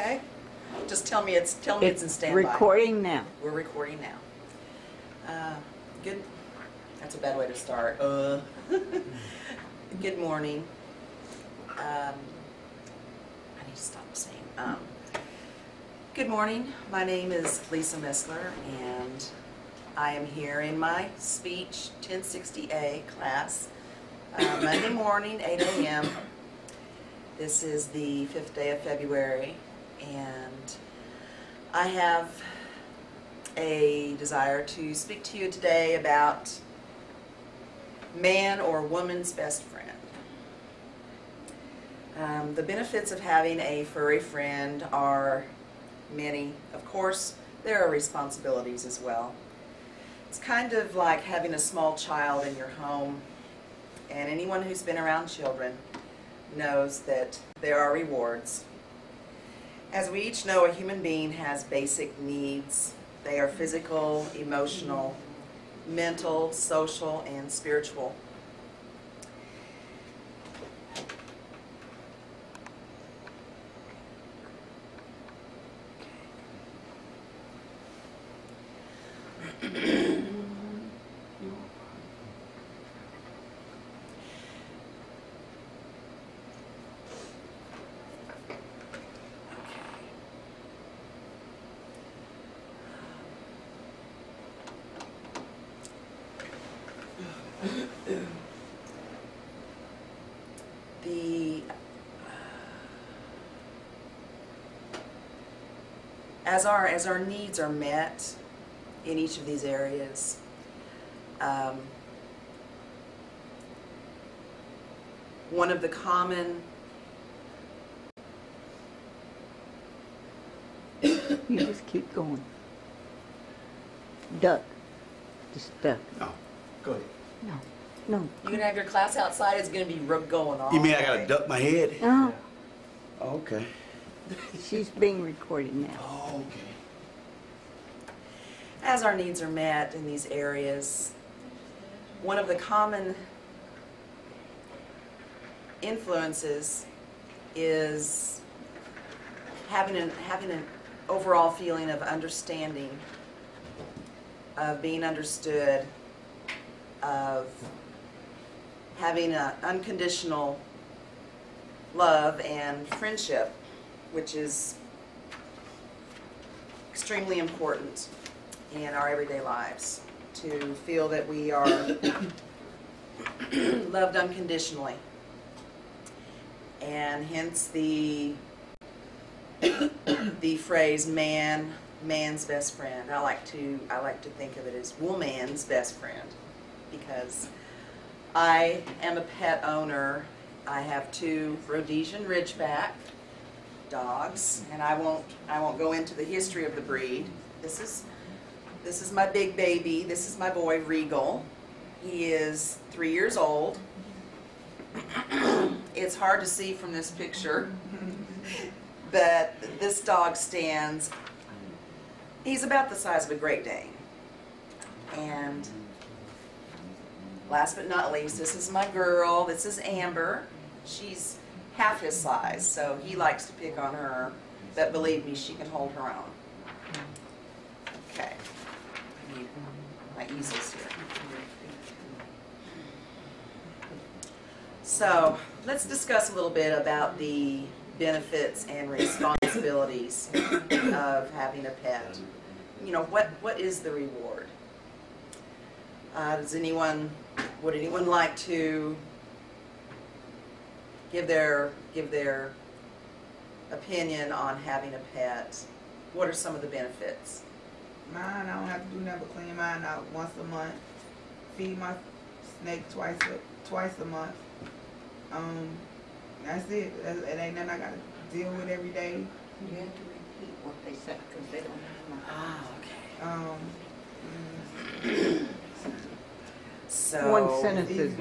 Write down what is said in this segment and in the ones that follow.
Okay. Just tell me it's in standby. Recording now. We're recording now. Good. That's a bad way to start. Good morning. I need to stop saying. Good morning. My name is Lisa Westler, and I am here in my speech 1060A class Monday morning, 8 a.m. This is the 5th day of February, and I have a desire to speak to you today about man or woman's best friend. The benefits of having a furry friend are many. Of course, there are responsibilities as well. It's kind of like having a small child in your home, and anyone who's been around children knows that there are rewards. As we each know, a human being has basic needs. They are physical, emotional, mental, social, and spiritual. As our needs are met in each of these areas, one of the common You just keep going. Duck. Just duck. No, go ahead. No. You can have your class outside. It's going to be going on. You mean I gotta duck my head? Oh, Okay. she's being recorded now. Oh, okay. As our needs are met in these areas, one of the common influences is having an overall feeling of understanding, of being understood, of having an unconditional love and friendship, which is extremely important in our everyday lives, to feel that we are loved unconditionally. And hence the phrase man's best friend. I like to think of it as woman's best friend, because I am a pet owner. I have 2 Rhodesian Ridgeback dogs, and I won't go into the history of the breed. This is my big baby. This is my boy Regal. He is 3 years old. It's hard to see from this picture, but this dog stands, he's about the size of a Great Dane. And last but not least, this is my girl. This is Amber. She's half his size, so he likes to pick on her, but believe me, she can hold her own. Okay. I need my easels here. So let's discuss a little bit about the benefits and responsibilities of having a pet. You know, what is the reward? Would anyone like to give their opinion on having a pet? What are some of the benefits? Mine, I don't have to do nothing but clean mine out once a month. Feed my snake twice a month. That's it. It ain't nothing I gotta deal with every day. You have to repeat what they said because they don't have Ah, okay. So one sentence is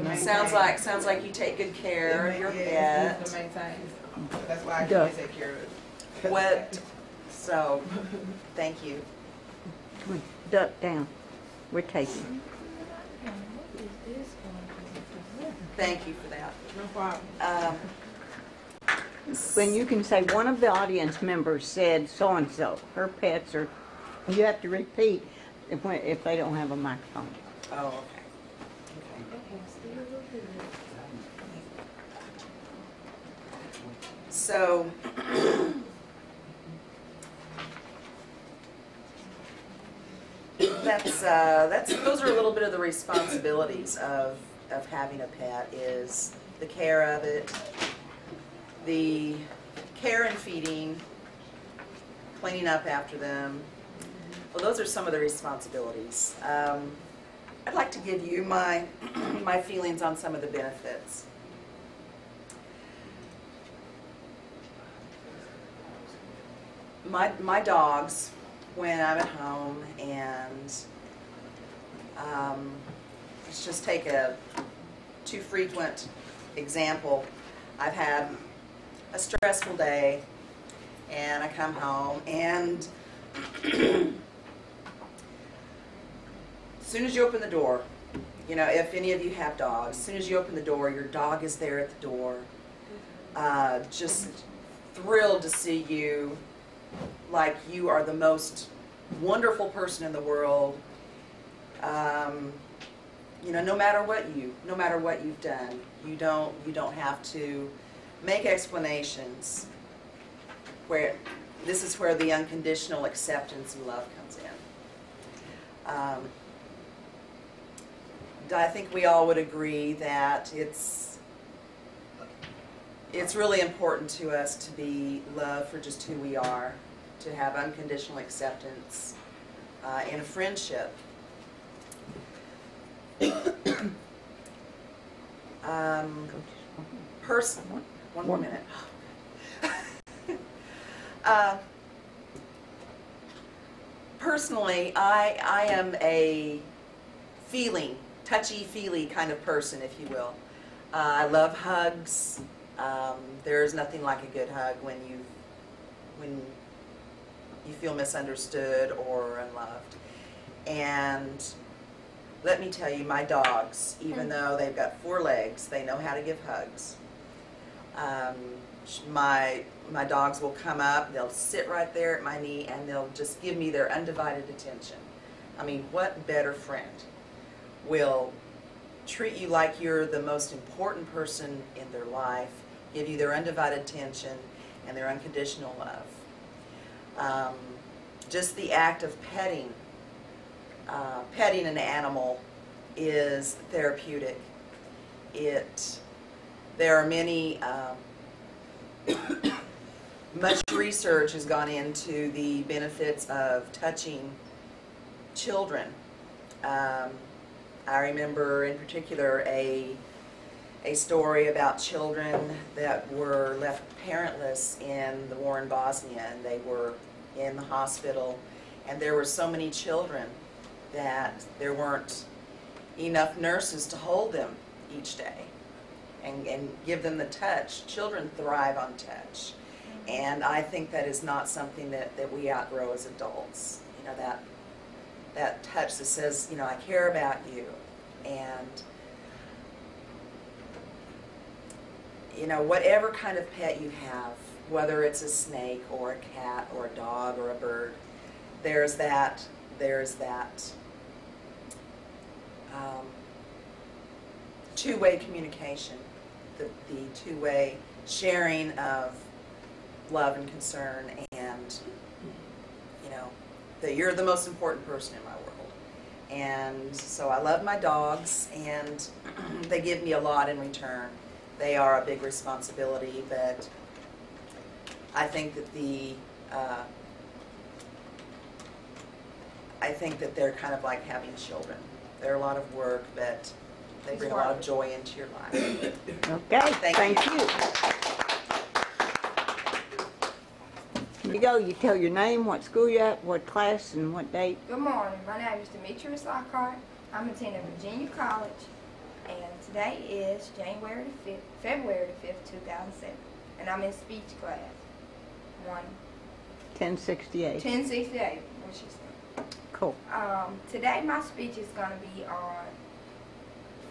sounds like you take good care of your pet. It's the main thing. That's why I Duh. can take care of it. What? So, thank you. Come on, duck down. We're taking. Thank you for that. No problem. When you can say one of the audience members said so-and-so, her pets are, you have to repeat if they don't have a microphone. Oh, okay. So, those are a little bit of the responsibilities of having a pet, is the care of it, the care and feeding, cleaning up after them. Well, those are some of the responsibilities. I'd like to give you my my feelings on some of the benefits. My dogs, when I'm at home, and let's just take a too frequent example. I've had a stressful day, and I come home, and as soon as you open the door, you know, if any of you have dogs, as soon as you open the door, your dog is there at the door, just thrilled to see you, like you are the most wonderful person in the world. You know, no matter what you've done, you don't have to make explanations. Where this is where the unconditional acceptance and love comes in. I think we all would agree that it's really important to us to be loved for just who we are, to have unconditional acceptance in a friendship. One more minute. Personally, I am a touchy-feely kind of person, if you will. I love hugs. There's nothing like a good hug when you feel misunderstood or unloved. And let me tell you, my dogs, even though they've got 4 legs, they know how to give hugs. My dogs will come up, they'll sit right there at my knee, and they'll just give me their undivided attention. I mean, what better friend will treat you like you're the most important person in their life, give you their undivided attention and their unconditional love. Just the act of petting an animal is therapeutic. There are many, much research has gone into the benefits of touching children. I remember in particular a story about children that were left parentless in the war in Bosnia, and they were in the hospital, and there were so many children that there weren't enough nurses to hold them each day and give them the touch. Children thrive on touch, and I think that is not something that we outgrow as adults. You know, that touch that says, you know, I care about you. And you know, whatever kind of pet you have, whether it's a snake or a cat or a dog or a bird, there's that two-way communication, the two-way sharing of love and concern, and you know, that you're the most important person in my world. And so I love my dogs, and they give me a lot in return. They are a big responsibility, but I think that they're kind of like having children. They're a lot of work, but they bring a lot of joy into your life. Okay, thank you. Here you go. You tell your name, what school you're at, what class, and what date. Good morning. My name is Demetrius Lockhart. I'm attending Virginia College, and today is February the 5th, 2007, and I'm in speech class 1068. 1068, what she said. Cool. Today my speech is going to be on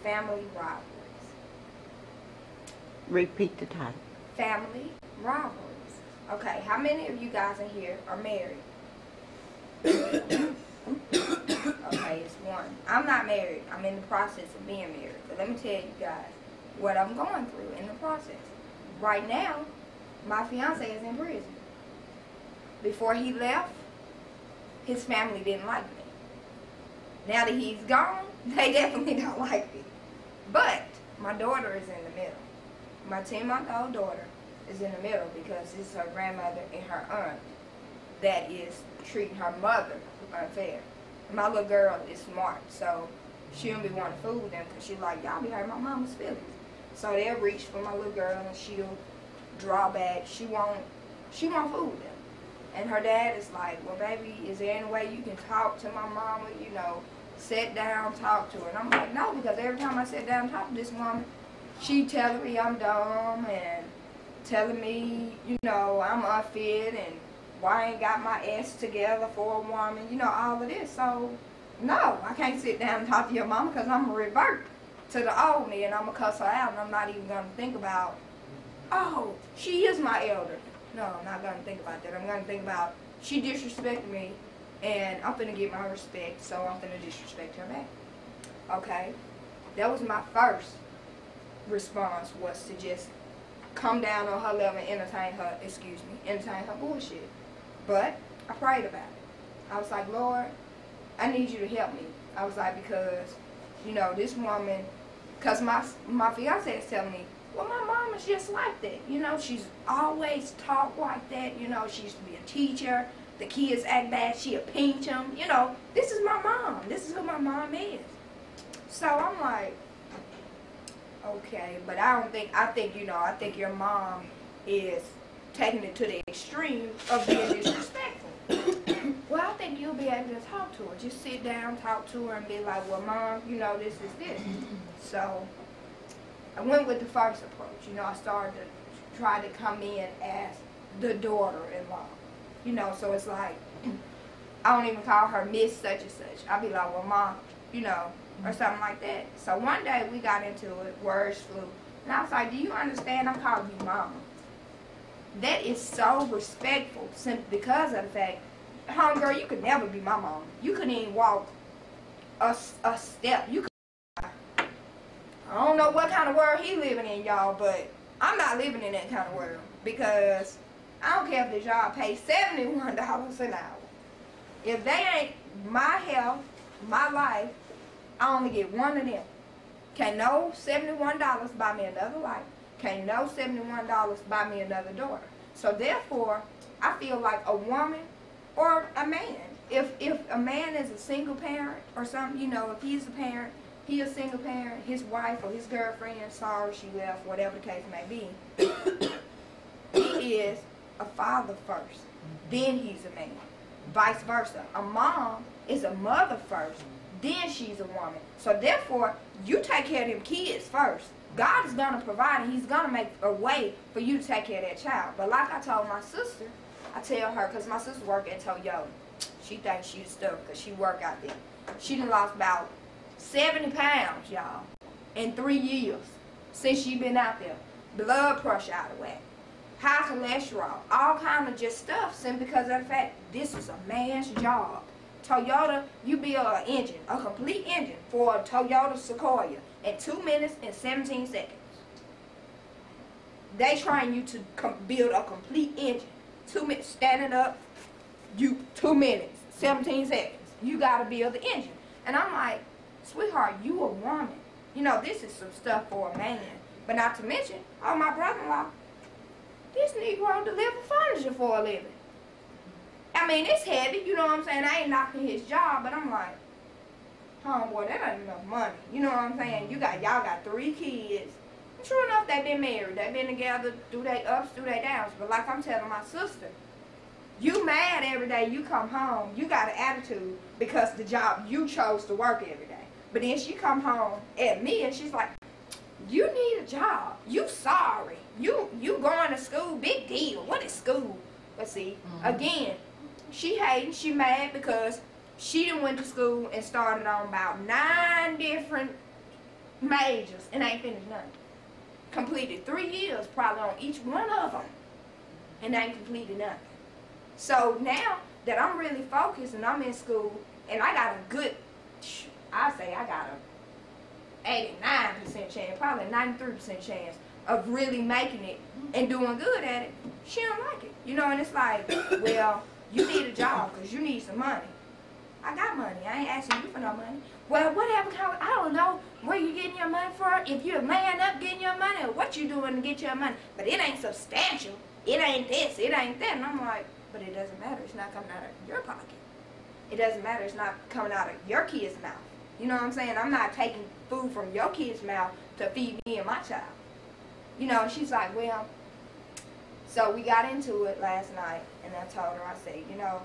family rivalries. Repeat the title. family rivalries. Okay, how many of you guys in here are married? Okay, it's one. I'm not married. I'm in the process of being married. But let me tell you guys what I'm going through in the process. Right now, my fiance is in prison. Before he left, his family didn't like me. Now that he's gone, they definitely don't like me. But my daughter is in the middle. My 10-month-old daughter is in the middle because it's her grandmother and her aunt that is treating her mother unfair. My little girl is smart, so she don't be wanting to fool them because she like, y'all be hurting my mama's feelings. So they'll reach for my little girl and she'll draw back. She won't fool them. And her dad is like, well, baby, is there any way you can talk to my mama, you know, sit down, talk to her? And I'm like, no, because every time I sit down and talk to this woman, she telling me I'm dumb and telling me, you know, I'm unfit and why I ain't got my ass together for a woman, you know, all of this. So, no, I can't sit down and talk to your mama because I'm going to revert to the old me and I'm going to cuss her out and I'm not even going to think about, oh, she is my elder. No, I'm not going to think about that. I'm going to think about she disrespected me and I'm going to get my respect, so I'm going to disrespect her back. Okay? That was my first response, was to just come down on her level and entertain her bullshit. But I prayed about it. I was like, Lord, I need you to help me. I was like, because, you know, this woman, because my fiance is telling me, well, my mom is just like that. You know, she's always talk like that. You know, she used to be a teacher. The kids act bad, she'll pinch them. You know, this is my mom. This is who my mom is. So I'm like, okay, but I think your mom is taking it to the extreme of being disrespectful. Well, I think you'll be able to talk to her. Just sit down, talk to her, and be like, well, Mom, you know, this is this. So I went with the first approach. You know, I started to try to come in as the daughter-in-law. You know, so it's like, I don't even call her Miss such and such. I'll be like, well, Mom, you know, or something like that. So one day we got into it, words flew, and I was like, do you understand I'm calling you Mama? That is so respectful, simply because of the fact, homegirl, you could never be my mom. You couldn't even walk a step. You could. I don't know what kind of world he living in, y'all, but I'm not living in that kind of world, because I don't care if the job pays $71 an hour. If they ain't my health, my life, I only get one of them. Can't no $71 buy me another life. Can't no $71 buy me another daughter. So therefore, I feel like a woman or a man. If a man is a single parent or something, you know, if he's a parent, he a single parent, his wife or his girlfriend, sorry she left, whatever the case may be, he is a father first, then he's a man. Vice versa. A mom is a mother first, then she's a woman. So therefore, you take care of them kids first. God is going to provide and he's going to make a way for you to take care of that child. But like I told my sister, I tell her, because my sister work at Toyota. She thinks she's stuff because she work out there. She done lost about 70 pounds, y'all, in 3 years since she been out there. Blood pressure out of whack. High cholesterol. All kind of just stuff simply because of the fact this is a man's job. Toyota, you build an engine, a complete engine for a Toyota Sequoia in 2 minutes and 17 seconds. They train you to build a complete engine. 2 minutes, standing up, 2 minutes, 17 seconds. You got to build the engine. And I'm like, sweetheart, you a woman. You know, this is some stuff for a man. But not to mention, oh, my brother-in-law, this Negro deliver furniture for a living. I mean, it's heavy, you know what I'm saying? I ain't knocking his job, but I'm like, homeboy, that ain't enough money. You know what I'm saying? Y'all got 3 kids. And true enough, they been married. They been together through their ups, through their downs. But like I'm telling my sister, you mad every day you come home. You got an attitude because the job you chose to work every day. But then she come home at me and she's like, you need a job. You sorry. You going to school, big deal. What is school? But see, again, she hating, she mad because she done went to school and started on about 9 different majors and ain't finished none. completed 3 years probably on each one of them, and they ain't completed nothing. So now that I'm really focused and I'm in school, and I got a good, I say I got a 89% chance, probably 93% chance of really making it and doing good at it, she don't like it. You know, and it's like, well, you need a job because you need some money. I got money. I ain't asking you for no money. Well, whatever, I don't know where you getting your money for, if you're a man up getting your money, or what you doing to get your money. But it ain't substantial. It ain't this, it ain't that. And I'm like, but it doesn't matter. It's not coming out of your pocket. It doesn't matter. It's not coming out of your kid's mouth. You know what I'm saying? I'm not taking food from your kid's mouth to feed me and my child. You know, she's like, well, so we got into it last night, and I told her, I said, you know,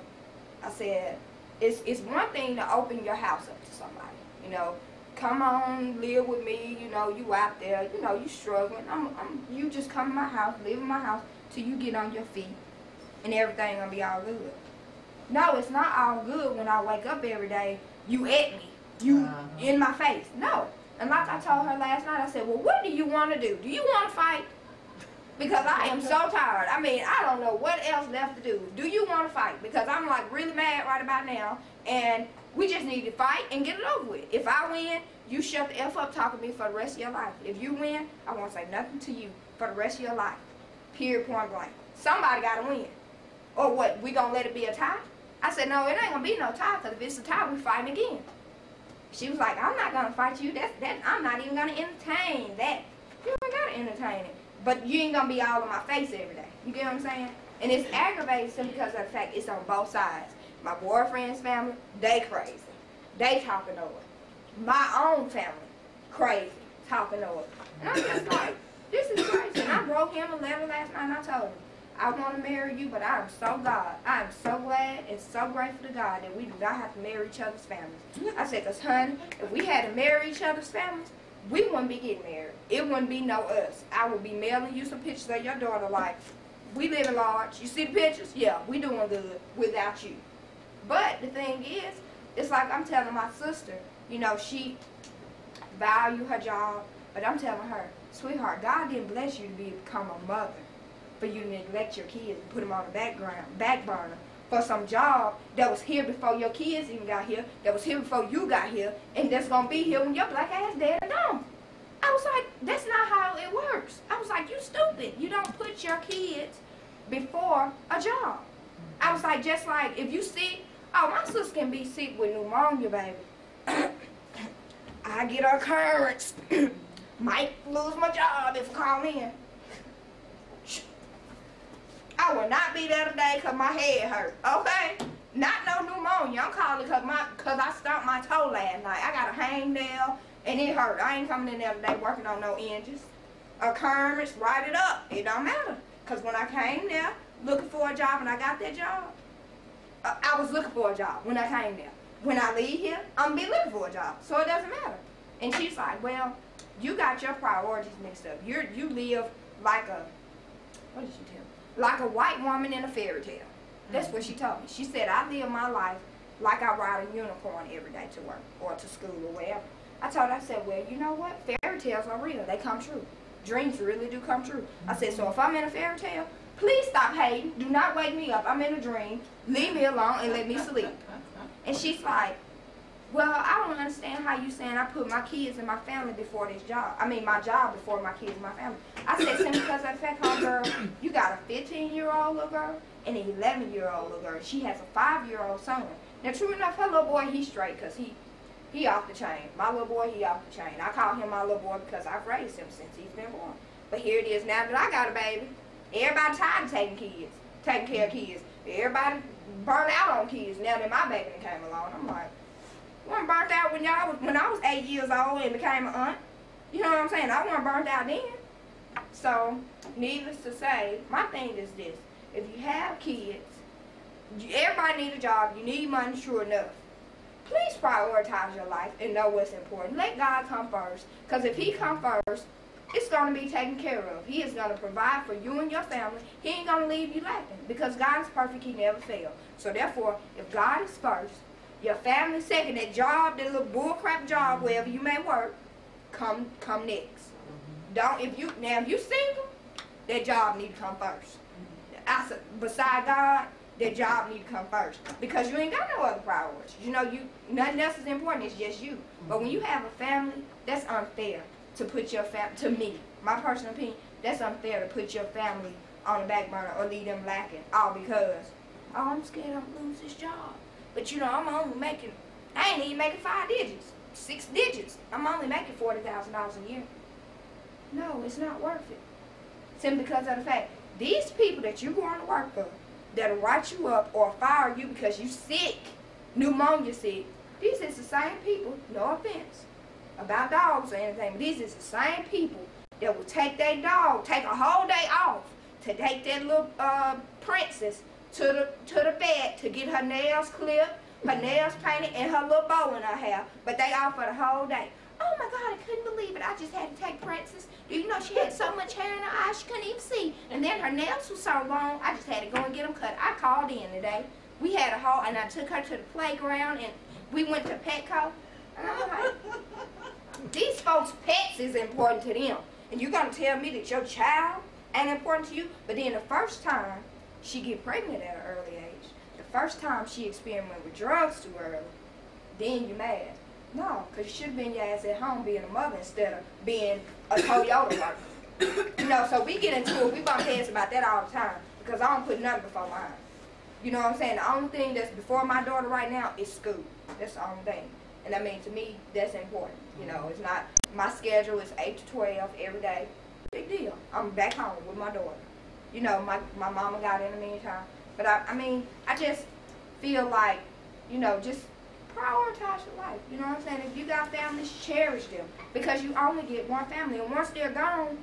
I said, it's one thing to open your house up to somebody. You know, come on, live with me. You know, you out there. You know, you struggling. You just come to my house, live in my house till you get on your feet, and everything gonna be all good. No, it's not all good when I wake up every day. You at me, you in my face. No, and like I told her last night, I said, well, what do you want to do? Do you want to fight? Because I am so tired. I mean, I don't know what else left to do. Do you want to fight? Because I'm like really mad right about now, and we just need to fight and get it over with. If I win, you shut the F up talking to me for the rest of your life. If you win, I won't say nothing to you for the rest of your life. Period, point blank. Somebody got to win. Or what, we going to let it be a tie? I said, no, it ain't going to be no tie, because if it's a tie, we fighting again. She was like, I'm not going to fight you. I'm not even going to entertain that. You ain't got to entertain it. But you ain't going to be all in my face every day. You get what I'm saying? And it's aggravating simply because of the fact it's on both sides. My boyfriend's family, they crazy. They talking over. My own family, crazy, talking over. And I'm just like, this is crazy. And I wrote him a letter last night, and I told him, I want to marry you, but I am so glad and so grateful to God that we do not have to marry each other's families. I said, because, honey, if we had to marry each other's families, we wouldn't be getting married. It wouldn't be no us. I would be mailing you some pictures of your daughter like, we live in large. You see the pictures? Yeah, we doing good without you. But the thing is, it's like I'm telling my sister, you know, she value her job, but I'm telling her, sweetheart, God didn't bless you to become a mother for you to neglect your kids and put them on the back burner for some job that was here before your kids even got here, that was here before you got here, and that's going to be here when your black ass dead and gone. I was like, that's not how it works. I was like, you stupid. You don't put your kids before a job. I was like, just like if you sick, oh, my sister can be sick with pneumonia, baby. I get a occurrence. Might lose my job if I call in. I will not be there today because my head hurt, okay? Not no pneumonia. I'm calling because I stumped my toe last night. I got a hangnail and it hurt. I ain't coming in there today working on no hinges. Occurrence, write it up. It don't matter. Because when I came there looking for a job and I got that job, I was looking for a job when I came there. When I leave here, I'm going to be looking for a job. So it doesn't matter. And she's like, well, you got your priorities mixed up. You live like a, what did she tell me? Like a white woman in a fairy tale. That's what she told me. She said, I live my life like I ride a unicorn every day to work or to school or wherever. I told her, I said, well, you know what? Fairy tales are real. They come true. Dreams really do come true. I said, so if I'm in a fairy tale, please stop hating. Do not wake me up. I'm in a dream. Leave me alone and let me sleep. And she's like, well, I don't understand how you saying I put my kids and my family before this job. I mean, my job before my kids and my family. I said, simply because of the fact, homegirl, you got a 15-year-old little girl and an 11-year-old little girl. She has a 5-year-old son. Now, true enough, her little boy, he's straight because he off the chain. My little boy, he off the chain. I call him my little boy because I've raised him since he's been born. But here it is now that I got a baby. Everybody tired of taking care of kids. Everybody burnt out on kids now that my baby came along. I'm like, I wasn't burnt out when I was 8 years old and became an aunt. You know what I'm saying? I wasn't burnt out then. So, needless to say, my thing is this. If you have kids, everybody needs a job, you need money, sure enough. Please prioritize your life and know what's important. Let God come first. Because if he come first, it's going to be taken care of. He is going to provide for you and your family. He ain't going to leave you lacking. Because God is perfect. He never fails. So therefore, if God is first, your family second, that job, that little bullcrap job, wherever you may work, come next. if you single, that job need to come first. I said, beside God, that job need to come first because you ain't got no other priorities. You know, nothing else is important. It's just you. But when you have a family, that's unfair to put your to me, my personal opinion, that's unfair to put your family on the back burner or leave them lacking all because, oh, I'm scared I'm gonna lose this job. But you know, I ain't even making 5 digits, 6 digits. I'm only making $40,000 a year. No, it's not worth it. Simply because of the fact, these people that you're going to work for, that'll write you up or fire you because you sick, pneumonia sick, these is the same people, no offense about dogs or anything, but these is the same people that will take their dog, take a whole day off to take that little princess to the vet to get her nails clipped, her nails painted, and her little bow in her hair, but they off for the whole day. Oh my God, I couldn't believe it. I just had to take Princess. Do you know she had so much hair in her eyes she couldn't even see? And then her nails were so long, I just had to go and get them cut. I called in today. We had a whole, and I took her to the playground, and we went to Petco. And I'm like, these folks' pets is important to them. And you're going to tell me that your child ain't important to you? But then the first time she get pregnant at an early age, the first time she experimented with drugs too early, then you're mad. No, because you should have been your ass at home being a mother instead of being a Toyota worker. You know, so we get into it. We bump heads about that all the time because I don't put nothing before mine. You know what I'm saying? The only thing that's before my daughter right now is school. That's the only thing. And I mean, to me, that's important. You know, it's not, my schedule is 8 to 12 every day. Big deal. I'm back home with my daughter. You know, my mama got in the meantime. But I mean, I just feel like, you know, just prioritize your life. You know what I'm saying? If you got families, cherish them. Because you only get one family. And once they're gone,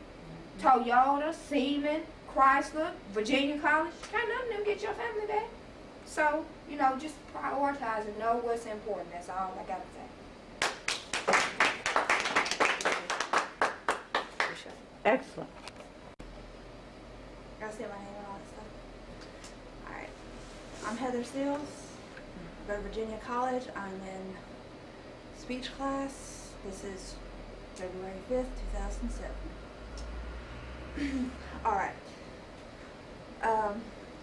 Toyota, Siemens, Chrysler, Virginia College, can't none of them get your family back. So, you know, just prioritize and know what's important. That's all I got to say. Excellent. I say my name and all that stuff. Alright. I'm Heather Seals. I go to Virginia College. I'm in speech class. This is February 5th, 2007. Alright.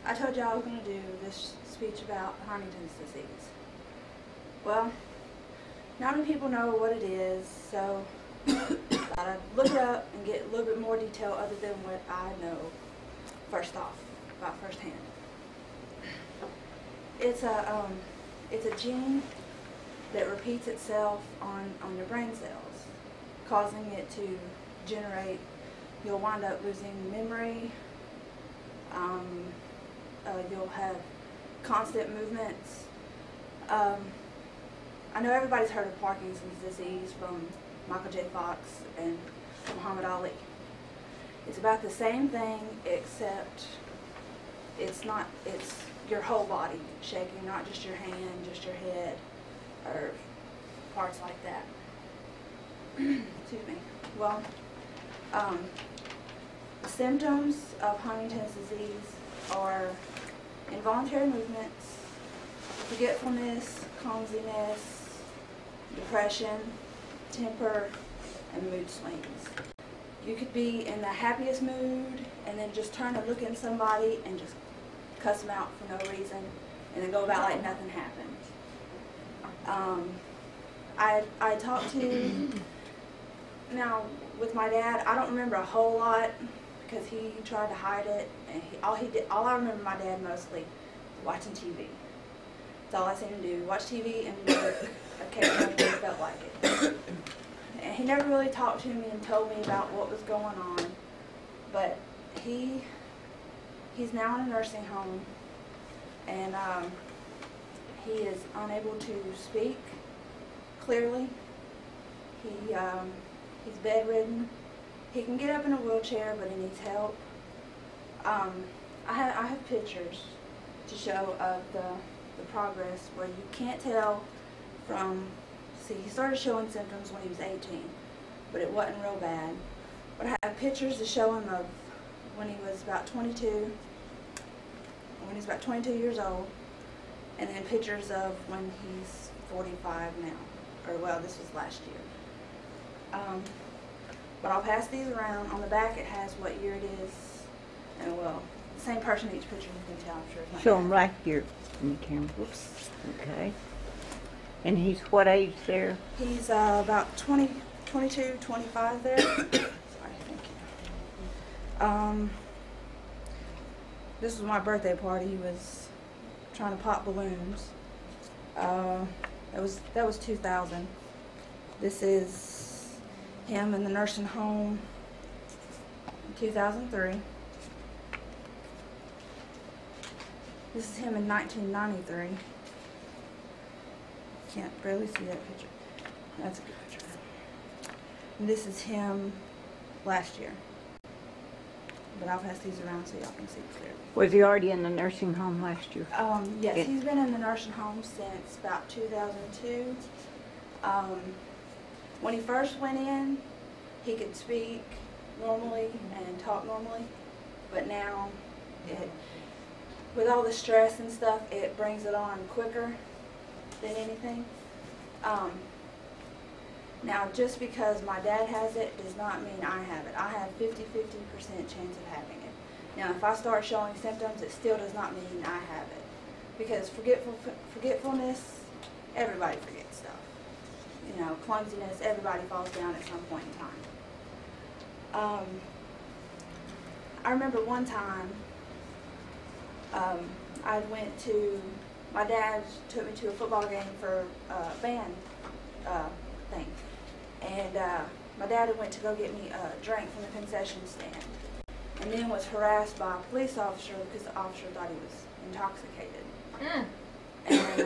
I told y'all I was going to do this speech about Huntington's disease. Well, not many people know what it is, so I look it up and get a little bit more detail other than what I know first off, about firsthand. It's a gene that repeats itself on your brain cells, causing it to generate, you'll wind up losing memory, you'll have constant movements. I know everybody's heard of Parkinson's disease from Michael J. Fox and Muhammad Ali. It's about the same thing, except it's your whole body shaking, not just your hand, just your head, or parts like that. Excuse me. Well, the symptoms of Huntington's disease are involuntary movements, forgetfulness, clumsiness, depression, temper, and mood swings. You could be in the happiest mood and then just turn and look at somebody and just cuss them out for no reason and then go about like nothing happened. I talked to, now with my dad, I don't remember a whole lot because he tried to hide it, and all I remember my dad mostly was watching TV. That's all I seen him do, watch TV and work occasionally when he felt like it. And he never really talked to me and told me about what was going on, but he's now in a nursing home, and he is unable to speak clearly. He's bedridden. He can get up in a wheelchair, but he needs help. I have pictures to show of the progress where you can't tell from. See, he started showing symptoms when he was 18, but it wasn't real bad. But I have pictures to show him of when he was about 22, when he's about 22 years old, and then pictures of when he's 45 now, or well, this was last year. But I'll pass these around. On the back it has what year it is. And well, same person each picture, you can tell, I'm sure it's not. Show him right here in the camera. Whoops. Okay. And he's what age there? He's about 20, 22, 25 there. Sorry, thank you. This was my birthday party. He was trying to pop balloons. That was 2000. This is him in the nursing home in 2003. This is him in 1993. Can't barely see that picture. That's a good picture. And this is him last year. But I'll pass these around so y'all can see clearly. Was he already in the nursing home last year? Yes, Yeah. he's been in the nursing home since about 2002. When he first went in, he could speak normally and talk normally, but now, with all the stress and stuff, it brings it on quicker than anything. Now, just because my dad has it does not mean I have it. I have 50% chance of having it. Now, if I start showing symptoms, it still does not mean I have it. Because forgetfulness, everybody forgets stuff. You know, clumsiness, everybody falls down at some point in time. I remember one time, my dad took me to a football game for a band thing. And my dad went to go get me a drink from the concession stand. And then was harassed by a police officer because the officer thought he was intoxicated. And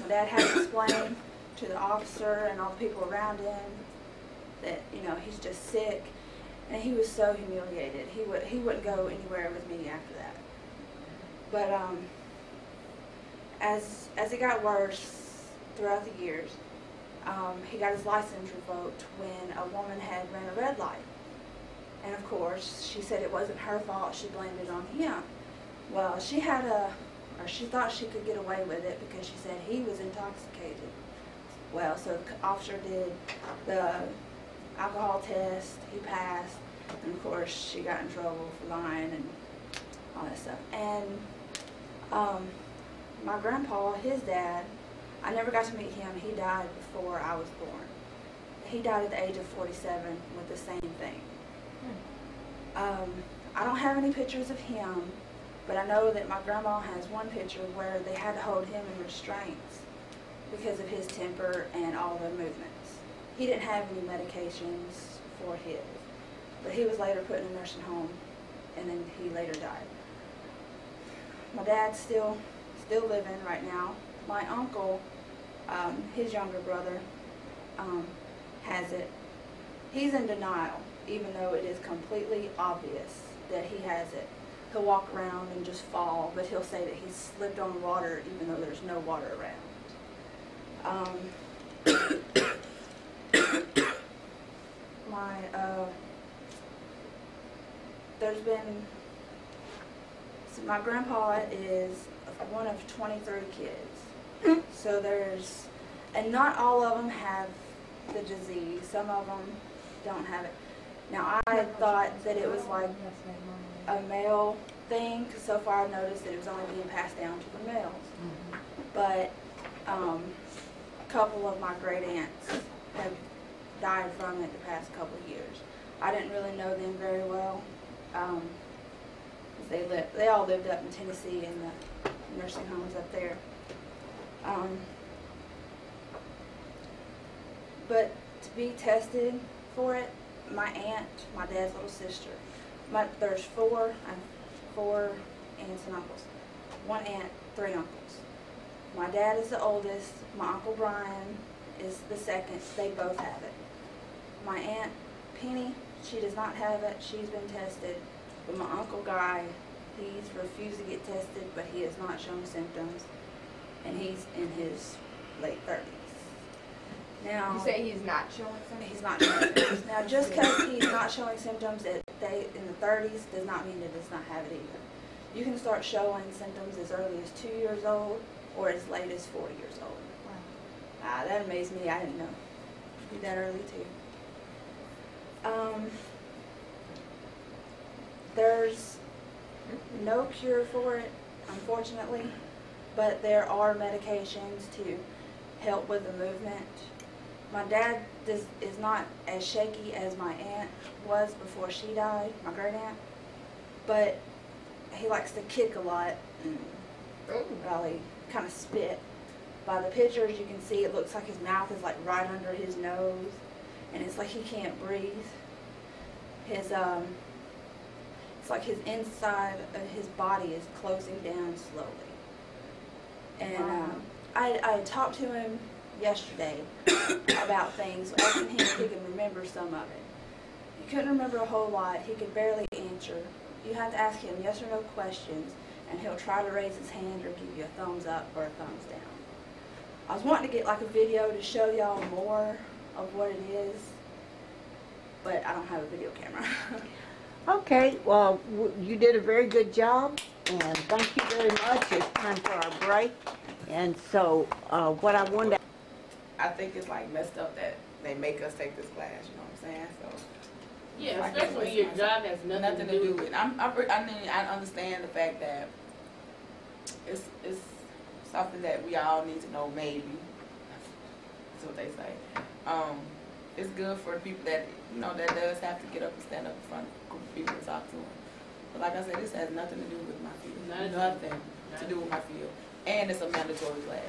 my dad had to explain to the officer and all the people around him that, you know, he's just sick. And he was so humiliated. He wouldn't go anywhere with me after that. But as it got worse throughout the years, he got his license revoked when a woman had ran a red light. And of course, she said it wasn't her fault, she blamed it on him. Well, she thought she could get away with it because she said he was intoxicated. Well, so the officer did the alcohol test, he passed, and of course she got in trouble for lying and all that stuff. And my grandpa, his dad, I never got to meet him. He died before I was born. He died at the age of 47 with the same thing. I don't have any pictures of him, but I know that my grandma has one picture where they had to hold him in restraints because of his temper and all the movements. He didn't have any medications for his, but he was later put in a nursing home, and then he later died. My dad's still living right now. My uncle, his younger brother, has it. He's in denial, even though it is completely obvious that he has it. He'll walk around and just fall, but he'll say that he slipped on water even though there's no water around. My grandpa is one of 23 kids. So and not all of them have the disease. Some of them don't have it. Now, I thought that it was like a male thing, because so far I've noticed that it was only being passed down to the males. But a couple of my great aunts have died from it the past couple of years. I didn't really know them very well. They all lived up in Tennessee in the nursing homes up there. But to be tested for it, my aunt, my dad's little sister, there's four aunts and uncles. One aunt, 3 uncles. My dad is the oldest. My Uncle Brian is the second. They both have it. My Aunt Penny, she does not have it. She's been tested. But my Uncle Guy, he's refused to get tested, but he has not shown symptoms. And he's in his late 30s. Now, You say he's not showing symptoms? he's not showing symptoms. Now, just because he's not showing symptoms in the 30s does not mean it does not have it either. You can start showing symptoms as early as 2 years old or as late as 40 years old. Wow. That amazed me. I didn't know. It'd be that early too. There's no cure for it, unfortunately, but there are medications to help with the movement. My dad is not as shaky as my aunt was before she died, my great aunt, but he likes to kick a lot and really kind of spit. By the pictures you can see it looks like his mouth is like right under his nose, and it's like he can't breathe. His it's like his inside of his body is closing down slowly. And I talked to him yesterday about things, asking him if he could remember some of it. He couldn't remember a whole lot. He could barely answer. You have to ask him yes or no questions, and he'll try to raise his hand or give you a thumbs up or a thumbs down. I was wanting to get like a video to show y'all more of what it is, but I don't have a video camera. Okay, well, you did a very good job, and thank you very much. It's time for our break. And so, what I wanted to... I think it's like messed up that they make us take this class, you know what I'm saying? So Yeah, like especially when your job has nothing to do with it. I mean, I understand the fact that it's something that we all need to know, maybe. That's what they say. It's good for the people that, you know, that does have to get up and stand up in front of a group of people and talk to them. But like I said, this has nothing to do with my field. Nothing to do with my field. And it's a mandatory class.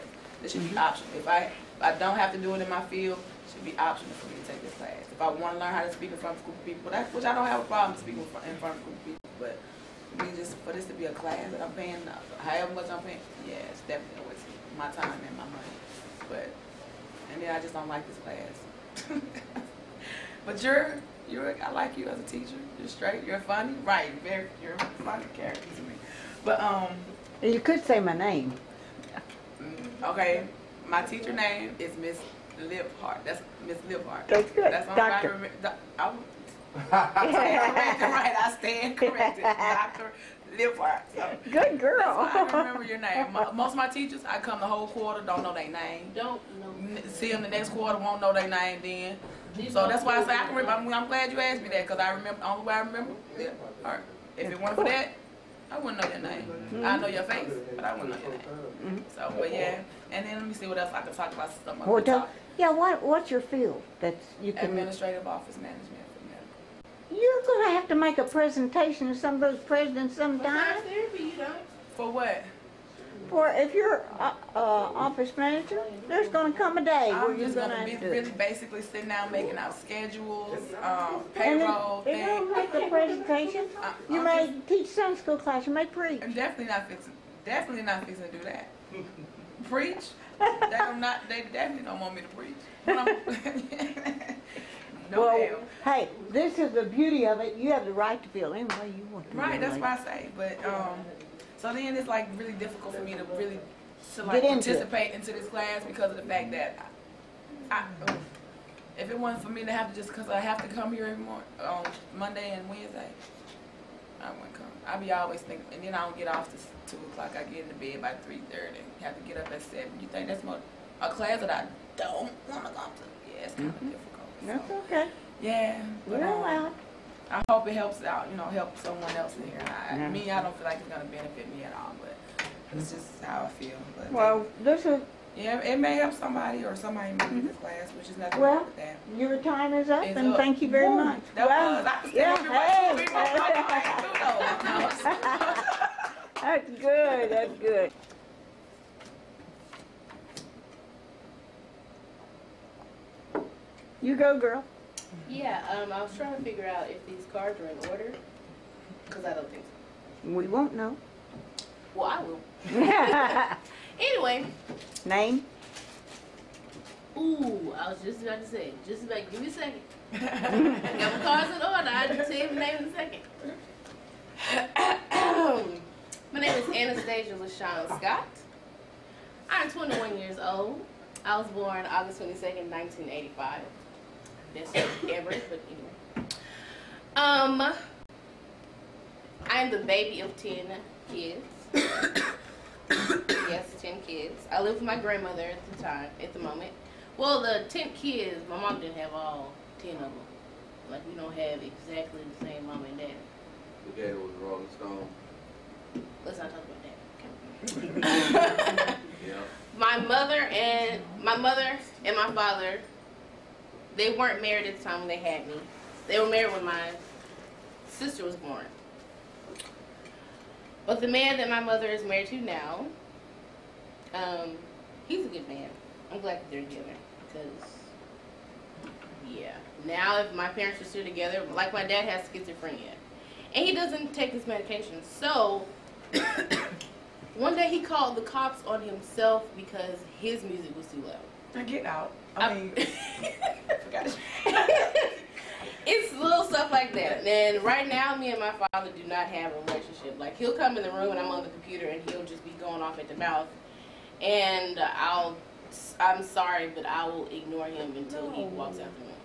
This should be optional. If I don't have to do it in my field, it should be optional for me to take this class. If I want to learn how to speak in front of a group of people, which I don't have a problem speaking in front of a group of people, but for me, just for this to be a class that I'm paying, however much I'm paying, yeah, it's definitely a waste of my time and my money. But, and then I just don't like this class. But I like you as a teacher. You're straight. You're funny. Right. You're a funny character to me. But You could say my name. okay. My teacher name is Miss Libhart. That's Miss Libhart. That's good. That's on Doctor. I stand corrected. Dr. Libhart. So, Good girl. that's why I remember your name. Most of my teachers, I come the whole quarter, don't know their name. Don't know. See them the next quarter, won't know their name then. So that's why I say I can remember. I'm glad you asked me that, because I remember, only way I remember, Libhart. If it weren't for that, I wouldn't know your name. I know your face, but I wouldn't know your name. So, but yeah. And then let me see what else I can talk about. What's your field? That's you can. Administrative office management. You're gonna have to make a presentation to some of those presidents sometime. Massage therapy, you don't. For what? For if you're office manager, there's gonna come a day where I'm you're just gonna gonna be have to do really it. basically sitting down making out schedules, And payroll then you don't things. make a presentation. You I'm may teach Sunday school class. You may preach. I'm definitely not fixing to do that. Preach? They definitely don't want me to preach. But no, Well, ma'am. hey, this is the beauty of it. You have the right to feel any way you want to. Right, that's really. why I say. But so then it's like really difficult for me to really Get into it. participate into this class because of the fact that if it wasn't for me to have to, just because I have to come here every morning on Monday and Wednesday, I wouldn't come. I be always thinking, and then I don't get off to 2 o'clock. I get into bed by 3:30. Have to get up at 7. You think that's a class that I don't want to go to? Yeah, it's kind of difficult. That's So, okay. yeah, but You're allowed. I hope it helps out. Help someone else in here. Mhm. I don't feel like it's gonna benefit me at all, but it's just how I feel. But Well, this is yeah, it may help somebody, or somebody may need this class, which is nothing Well, wrong with that. your time is up, It's and up. thank you very Woo. much. That Well, was. I can yeah, stand up here by 2 hey. people. That's good. That's good. You go, girl. Yeah, I was trying to figure out if these cards are in order, because I don't think so. We won't know. Well, I will. Anyway. Name? Ooh, I was just about to say, give me a second. I got my cards in order. I'll tell you the name in a second. My name is Anastasia LaShawn Scott. I'm 21 years old. I was born August 22nd, 1985. Best year ever, but anyway. I'm the baby of 10 kids. Yes, 10 kids. I lived with my grandmother at the moment. Well, the 10 kids, my mom didn't have all 10 of them. Like, we don't have exactly the same mom and dad. The dad was a Rolling Stone. Let's not talk about that. Yeah. My mother and my father, they weren't married at the time when they had me. They were married when my sister was born. But the man that my mother is married to now, he's a good man. I'm glad that they're together because, yeah. Now, if my parents were still together, like my dad has schizophrenia, and he doesn't take his medication, so one day he called the cops on himself because his music was too loud. Now get out. I mean, forgot it. It's little stuff like that. And right now, me and my father do not have a relationship. Like, he'll come in the room and I'm on the computer and he'll just be going off at the mouth. And I'm sorry, but I will ignore him until he walks out the room.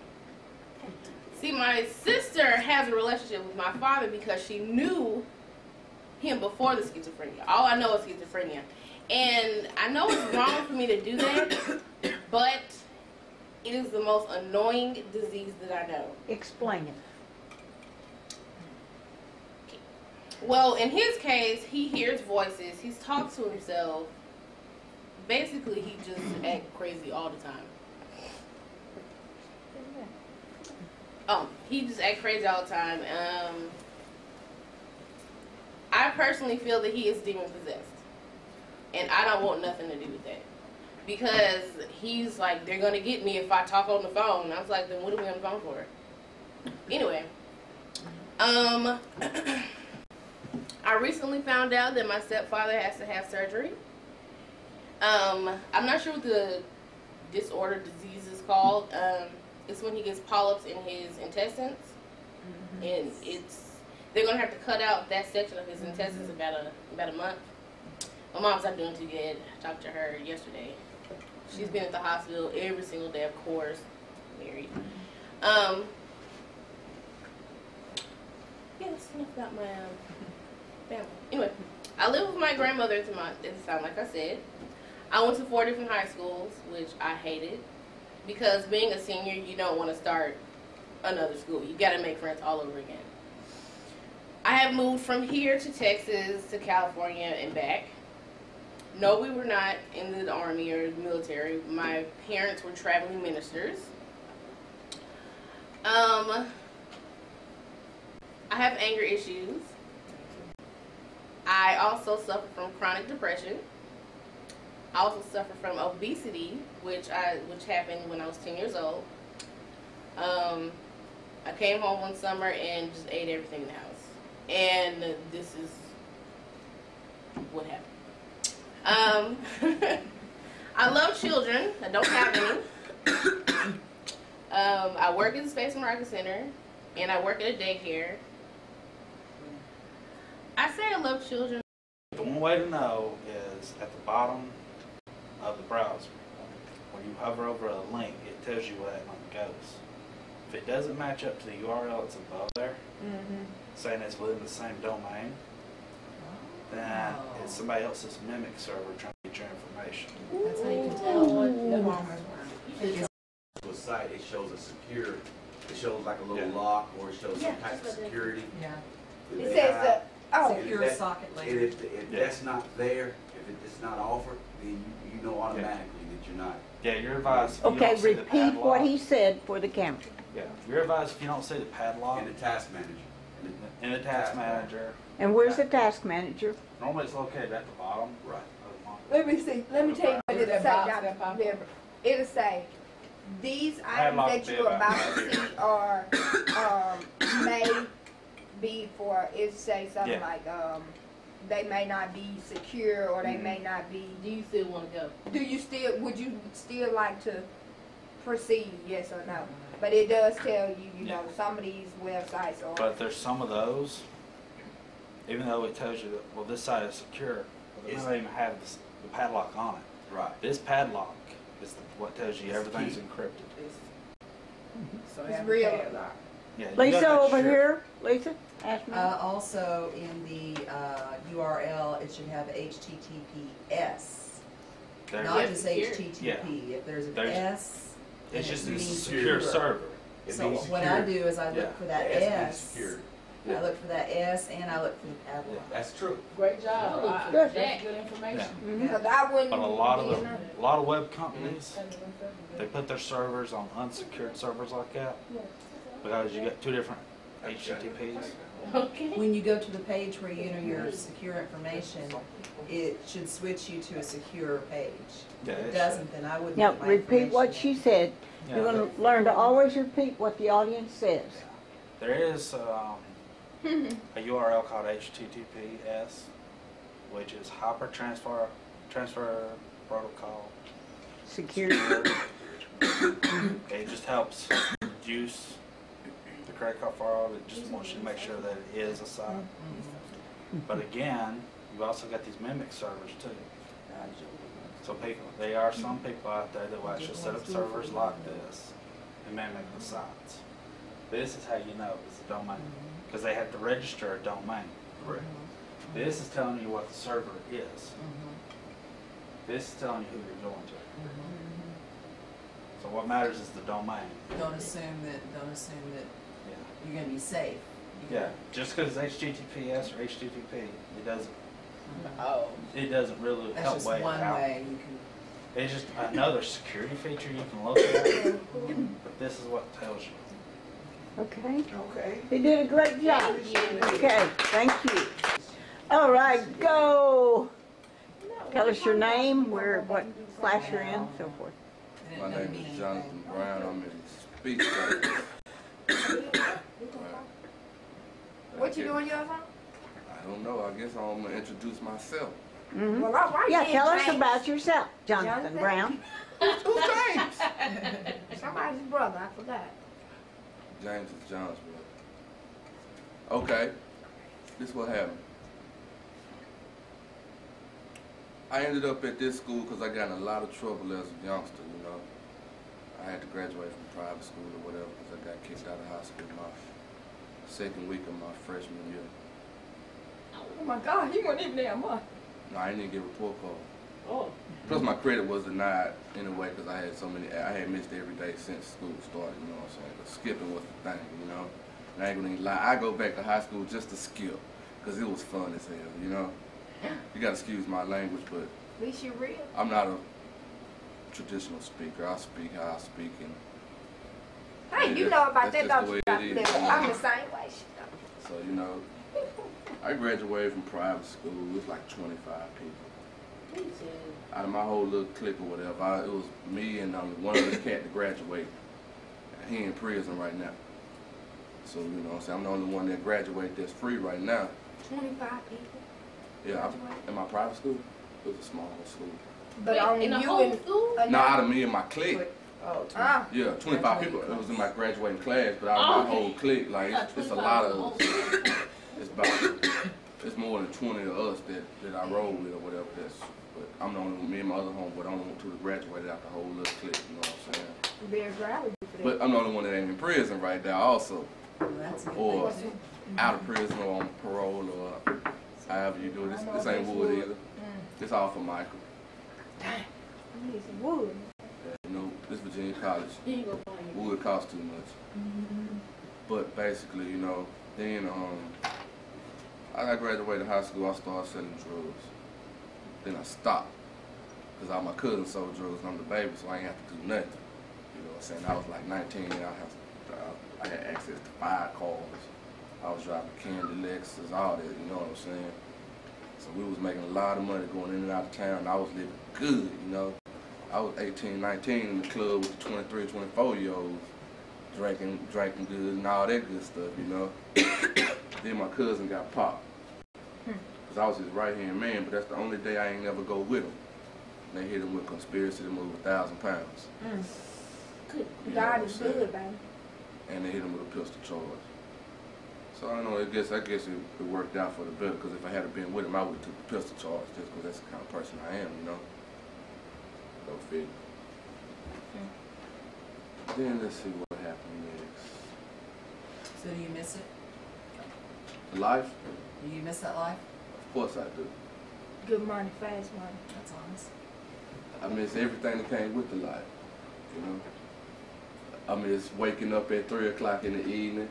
See, my sister has a relationship with my father because she knew him before the schizophrenia. All I know is schizophrenia. And I know it's wrong for me to do that, but it is the most annoying disease that I know. Explain it. Well, in his case, he hears voices. He talks to himself. Basically, he just acts crazy all the time. He just acts crazy all the time. I personally feel that he is demon possessed. And I don't want nothing to do with that. Because he's like, they're going to get me if I talk on the phone. And I was like, then what are we on the phone for? Anyway. I recently found out that my stepfather has to have surgery. I'm not sure what the disorder disease is called. It's when he gets polyps in his intestines. And they're going to have to cut out that section of his intestines about a month. My mom's not doing too good. I talked to her yesterday. She's been at the hospital every single day, of course. Married. Yeah, that's enough about my family. Anyway, I live with my grandmother at the time, like I said. I went to 4 different high schools, which I hated. Because being a senior, you don't want to start another school. You got to make friends all over again. I have moved from here to Texas to California and back. No, we were not in the Army or the military. My parents were traveling ministers. I have anger issues. I also suffer from chronic depression. I also suffer from obesity, which happened when I was 10 years old. I came home one summer and just ate everything in the house. And this is what happened. I love children. I don't have any. I work at the Space and Rocket Center, and I work at a daycare. I say I love children. The one way to know is at the bottom of the browser. When you hover over a link, it tells you where that link goes. If it doesn't match up to the URL that's above there, saying it's within the same domain, then it's somebody else's mimic server trying to get your information. That's how you can tell. To a site, it shows a secure, it shows like a little lock, or it shows some type of security. Yeah. It says Secure socket link. And if that's not there, if it's not offered, then you know automatically that you're not. Yeah, you're advised if you Okay, don't see the repeat padlock. what he said for the camera. Yeah, you're advised if you don't see the padlock In the task manager. in the task manager. And where's the task manager? Normally it's located at the bottom. Right. of the monitor. Let me see. Let me tell you what it'll say, That box, Dr. Deborah. It'll say, these items that you're about to see are may be for, it say something like they may not be secure or they may not be. Do you still want to go? Would you still like to proceed, yes or no? But it does tell you, you know, some of these websites are. But there's some of those, even though it tells you that, well, this site is secure, but they don't even have the padlock on it. Right. This padlock is what tells you everything's encrypted. So It's real. Yeah, you Lisa gotta make over sure. here. Lisa, ask me. Also, in the URL, it should have HTTPS, There's- not Yeah, just secure. HTTP. If there's an There's- S, It's just a means secure server. So be what I secure. do is I look for that It has to be S. secured. I look for that S and I look for the Yeah, padlock. that's true. Great job. Good. That's good information. Because I wouldn't. But a lot be in there. of web companies, they put their servers on unsecured servers like that because you get two different HTTPs. Okay. When you go to the page where you enter your secure information, it should switch you to a secure page. Yeah, If it it doesn't, then I wouldn't Now, put my repeat what she information said. Yeah, You're going to learn to always repeat what the audience says. there is a URL called HTTPS, which is Hyper Transfer Protocol. Security. It just helps reduce the credit card fraud. It just wants you to make sure that it is a site. But again, you've also got these mimic servers too. So there are some people out there that will actually set up servers like this and mimic the sites. This is how you know it's a domain, because they have to register a domain. Correct. This is telling you what the server is. This is telling you who you're going to. So what matters is the domain. Don't assume that Yeah. you're going to be safe. Yeah. Just because it's HTTPS or HTTP, it doesn't. Oh. It doesn't really That's help just weigh it one out. way you can. It's just another security feature you can look at. But this is what it tells you. Okay. Okay. You did a great job. Okay, thank you. All right, go. Tell us your name, what class you're in, so forth. and it My doesn't name mean is Jonathan anything. Brown. I'm in speech therapy. What you doing, your phone? I don't know. I guess I'm gonna introduce myself. Mhm. Well, all right. Yeah, then, tell us James. about yourself, Jonathan Jonathan? Brown. Who's James? Somebody's brother. I forgot. James is John's brother. Okay. This what happened. I ended up at this school because I got in a lot of trouble as a youngster, you know. I had to graduate from private school or whatever because I got kicked out of high school my second week of my freshman year. Oh my God, he wasn't even there a month. No, I didn't even get a report card. Oh. Plus my credit was denied anyway because I had missed every day since school started, you know what I'm saying? But skipping was the thing, you know? And I ain't gonna even lie, I go back to high school just to skip because it was fun as hell, you know? You gotta excuse my language, but At least you're real. I'm not a traditional speaker. I speak how I speak, and Hey, yeah, you know about that's that, just don't the you? way it is. I'm the same way. so you know, I graduated from private school. It was like 25 people. Out of my whole little clique or whatever, it was me and one other cat to graduate. He in prison right now. So, you know what I'm saying? I'm the only one that graduated that's free right now. 25 people. Yeah, in my private school, it was a small school. But Wait, only in the you whole and school? Now, out of me and my clique, Oh, yeah, 25 people. It was in my graduating class, but out of my whole clique, like, it's a lot of us. It's more than 20 of us that I roll with or whatever. But I'm the only, me and my other homeboy, the only one who graduated out the whole little clique, you know what I'm saying? very proud of you for that. But I'm the only one that ain't in prison right now also. well, that's a good Or thing. out of prison or on parole or however you do it. This ain't wood either. It's all for Michael. You need some wood. You know, this Virginia College, wood costs too much. But basically, you know, then I graduated high school, I started selling drugs. Then I stopped. Because all my cousins sold drugs and I'm the baby, so I ain't have to do nothing. You know what I'm saying? I was like 19 and I had access to 5 cars. I was driving Candy, Lexus, all that, you know what I'm saying? So we was making a lot of money going in and out of town. I was living good, you know? I was 18, 19 in the club with the 23, 24-year-olds, drinking good and all that good stuff, you know? Then my cousin got popped. Because I was his right-hand man, but that's the only day I ain't never go with him. They hit him with conspiracy to move 1,000 pounds. You know God what is I'm saying? good, baby. And they hit him with a pistol charge. So I don't know, I guess it worked out for the better, because if I had been with him, I would have took the pistol charge, just because that's the kind of person I am, you know? Go figure. Then let's see what happened next. So do you miss it? Life? Do you miss that life? Of course I do. Good money, fast money. That's honest. I miss everything that came with the life, you know? I miss waking up at 3 o'clock in the evening,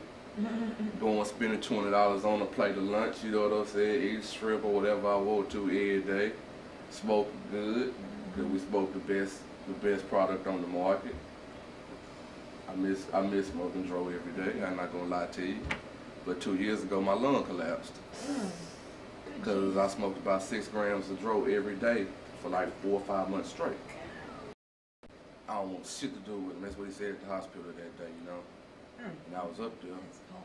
going spending $20 on a plate of lunch, you know what I'm saying? Eat shrimp or whatever I want to every day. Smoke good, because we smoke the best product on the market. I miss smoking dro every day, I'm not gonna lie to you. But 2 years ago my lung collapsed. Because I smoked about 6 grams of dro every day for like 4 or 5 months straight. I don't want shit to do with him. That's what he said at the hospital that day, you know. And I was up there. It's cold.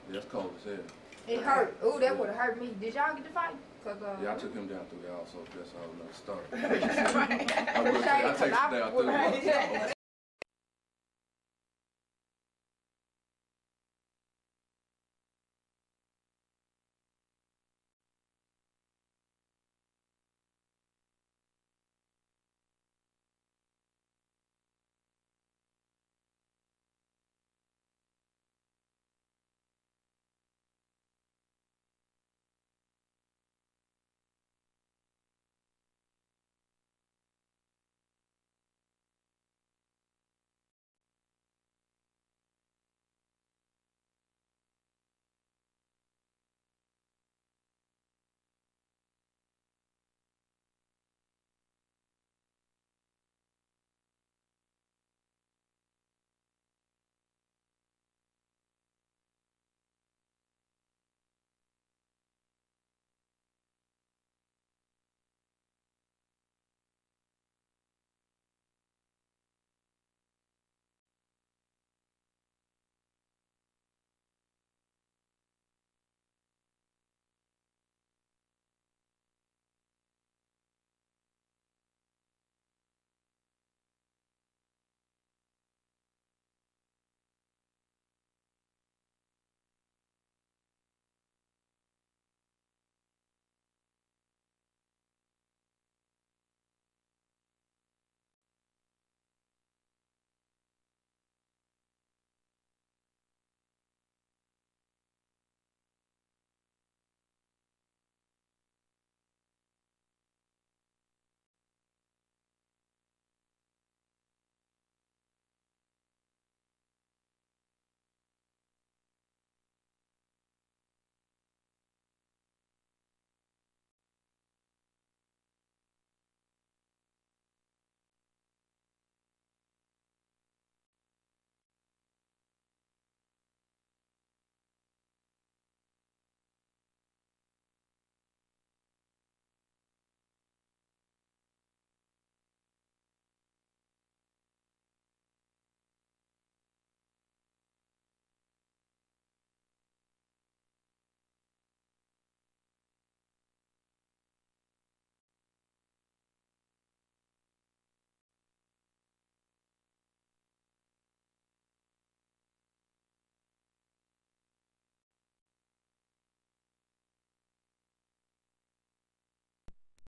Yeah, it's cold as hell. It hurt. Ooh, that would have hurt me. Did y'all get to fight? Yeah, I took him down through there also. That's a whole nother story. Right. I take you down through there.